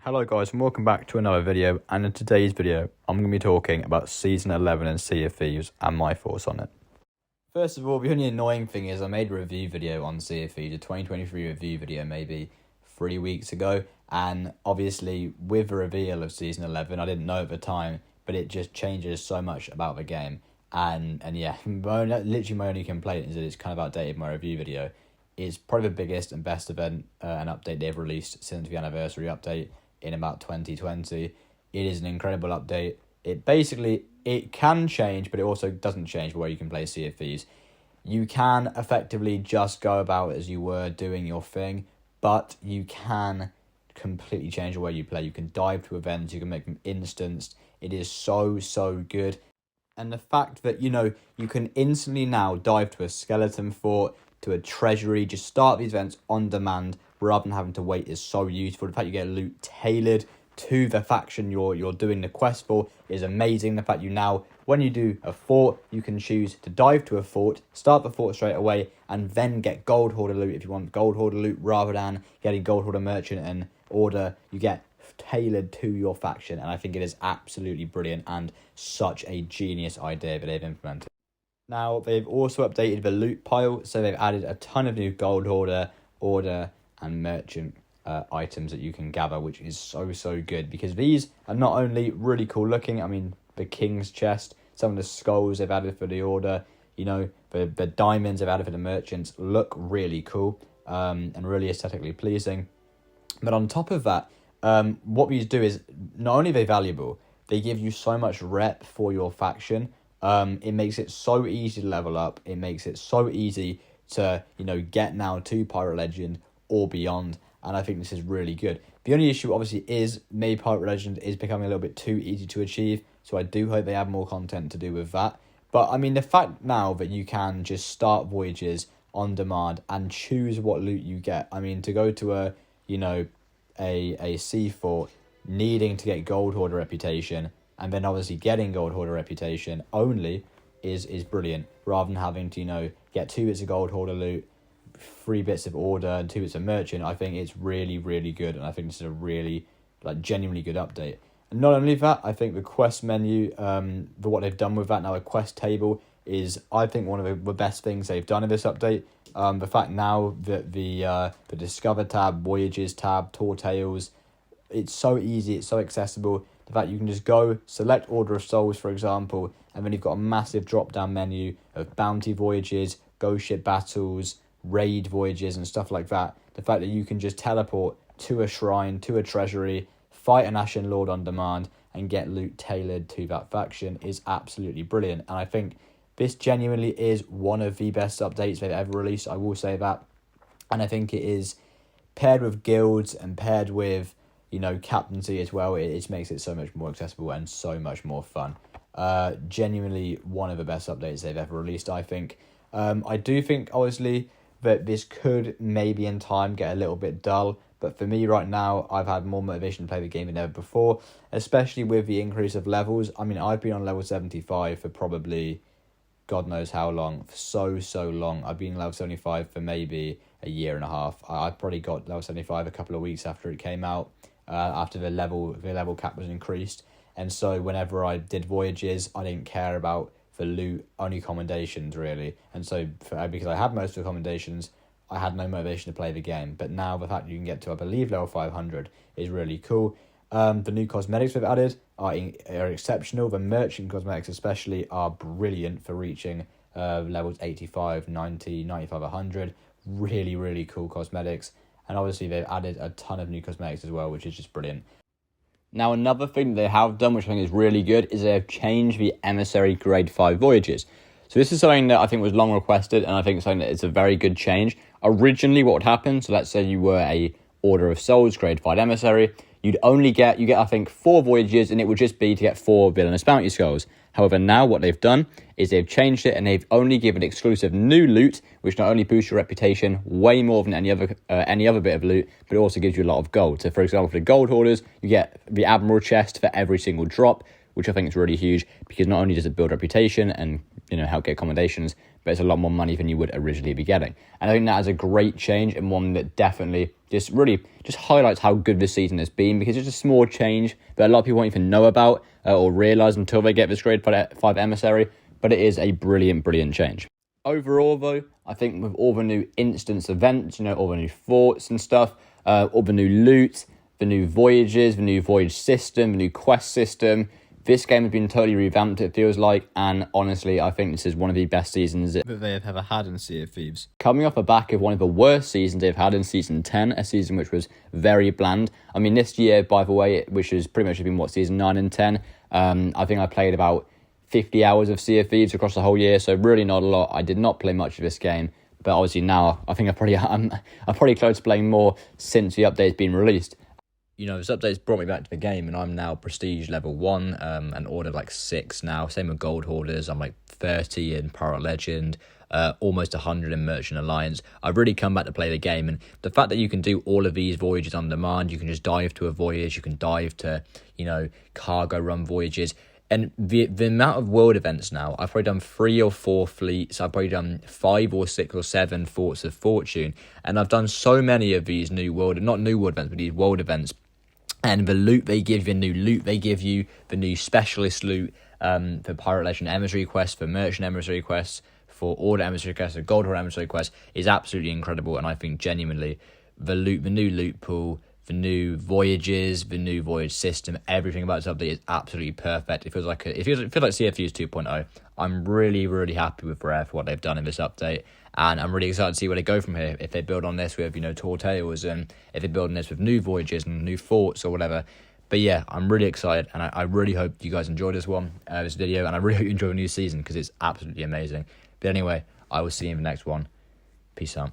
Hello guys and welcome back to another video, and in today's video I'm going to be talking about Season 11 and Sea of Thieves and my thoughts on it. First of all, the only annoying thing is I made a review video on Sea of Thieves, a 2023 review video maybe 3 weeks ago, and obviously with the reveal of Season 11 I didn't know at the time, but it just changes so much about the game, and yeah, literally my only complaint is that it's kind of outdated my review video. It's probably the biggest and best event and update they've released since the anniversary update in about 2020. It is an incredible update. It can change, but it also doesn't change where you can play Sea of Thieves. You can effectively just go about as you were doing your thing, but you can completely change the way you play. You can dive to events, you can make them instanced. It is so good. And the fact that, you can instantly now dive to a skeleton fort, to a treasury, just start these events on demand rather than having to wait is so useful. The fact you get loot tailored to the faction you're doing the quest for is amazing. The fact you now, when you do a fort, you can choose to dive to a fort, start the fort straight away, and then get gold hoarder loot if you want gold hoarder loot rather than getting gold hoarder merchant and order. You get tailored to your faction, and I think it is absolutely brilliant and such a genius idea that they've implemented. Now, they've also updated the loot pile, so they've added a ton of new gold hoarder, order, and merchant items that you can gather, which is so good, because these are not only really cool looking. I mean, the king's chest, some of the skulls they've added for the order, the diamonds they've added for the merchants look really cool and really aesthetically pleasing. But on top of that, what these do is not only are they valuable, they give you so much rep for your faction. It makes it so easy to level up. It makes it so easy to, get now to Pirate Legend or beyond. And I think this is really good. The only issue obviously is maybe Pirate Legend is becoming a little bit too easy to achieve. So I do hope they add more content to do with that. But I mean, the fact now that you can just start voyages on demand and choose what loot you get. I mean, to go to a sea fort needing to get gold hoarder reputation and then obviously getting gold hoarder reputation only is brilliant, rather than having to, get 2 bits of gold hoarder loot, 3 bits of order, and 2 bits of merchant. I think it's really good, and I think this is a really, genuinely good update. And not only that, I think the quest menu, what they've done with that now, a quest table, is, I think, one of the best things they've done in this update. The fact now that the Discover tab, Voyages tab, Tour Tales, it's so easy, it's so accessible. The fact you can just go, select Order of Souls, for example, and then you've got a massive drop-down menu of bounty voyages, ghost ship battles, raid voyages, and stuff like that. The fact that you can just teleport to a shrine, to a treasury, fight an Ashen Lord on demand, and get loot tailored to that faction is absolutely brilliant. And I think this genuinely is one of the best updates they've ever released, I will say that. And I think it is, paired with guilds and paired with captaincy as well, it makes it so much more accessible and so much more fun. Genuinely one of the best updates they've ever released, I think. I do think, obviously, that this could maybe in time get a little bit dull, but for me right now, I've had more motivation to play the game than ever before, especially with the increase of levels. I mean, I've been on level 75 for probably God knows how long, for so long. I've been level 75 for maybe a year and a half. I probably got level 75 a couple of weeks after it came out. After the level cap was increased, and so whenever I did voyages, I didn't care about the loot, only commendations really, and so because I had most of the commendations, I had no motivation to play the game. But now the fact that you can get to, I believe, level 500 is really cool. The new cosmetics we've added are exceptional. The merchant cosmetics especially are brilliant for reaching levels 85, 90, 95, 100. Really cool cosmetics. And obviously they've added a ton of new cosmetics as well, which is just brilliant. Now, another thing they have done, which I think is really good, is they have changed the Emissary Grade 5 voyages. So this is something that I think was long requested, and I think something that it's a very good change. Originally, what would happen, so let's say you were a Order of Souls Grade 5 Emissary, you get I think 4 voyages, and it would just be to get 4 Villainous Bounty Skulls. However, now what they've done is they've changed it, and they've only given exclusive new loot, which not only boosts your reputation way more than any other bit of loot, but it also gives you a lot of gold. So, for example, for the gold hoarders, you get the Admiral chest for every single drop, which I think is really huge, because not only does it build reputation and, help get accommodations, but it's a lot more money than you would originally be getting. And I think that is a great change, and one that definitely just highlights how good this season has been, because it's a small change that a lot of people won't even know about or realise until they get this grade 5 emissary, but it is a brilliant change. Overall, though, I think with all the new instance events, all the new forts and stuff, all the new loot, the new voyages, the new voyage system, the new quest system, this game has been totally revamped, it feels like, and honestly, I think this is one of the best seasons that they have ever had in Sea of Thieves. Coming off the back of one of the worst seasons they've had in Season 10, a season which was very bland. I mean, this year, by the way, which has pretty much been, Season 9 and 10, I think I played about 50 hours of Sea of Thieves across the whole year, so really not a lot. I did not play much of this game, but obviously now I think I'm probably close to playing more since the update's been released. This update's brought me back to the game, and I'm now Prestige level 1 and ordered like 6 now. Same with Gold Hoarders. I'm like 30 in Pirate Legend, almost 100 in Merchant Alliance. I've really come back to play the game, and the fact that you can do all of these voyages on demand, you can just dive to a voyage, you can dive to, cargo run voyages. And the amount of world events now, I've probably done 3 or 4 fleets, I've probably done 5 or 6 or 7 Forts of Fortune, and I've done so many of these not new world events, but these world events. And the loot they give you, the new loot they give you, the new specialist loot for Pirate Legend Emissary quests, for Merchant Emissary quests, for Order Emissary quests, for Gold Order Emissary quests is absolutely incredible. And I think genuinely the new loot pool, the new voyages, the new voyage system, everything about this update is absolutely perfect. It feels like CFU's 2.0. I'm really happy with Rare for what they've done in this update, and I'm really excited to see where they go from here. If they build on this with Tall Tales, and if they build on this with new voyages and new forts or whatever. But yeah, I'm really excited, and I really hope you guys enjoyed this video, and I really hope you enjoy the new season, because it's absolutely amazing. But anyway, I will see you in the next one. Peace out.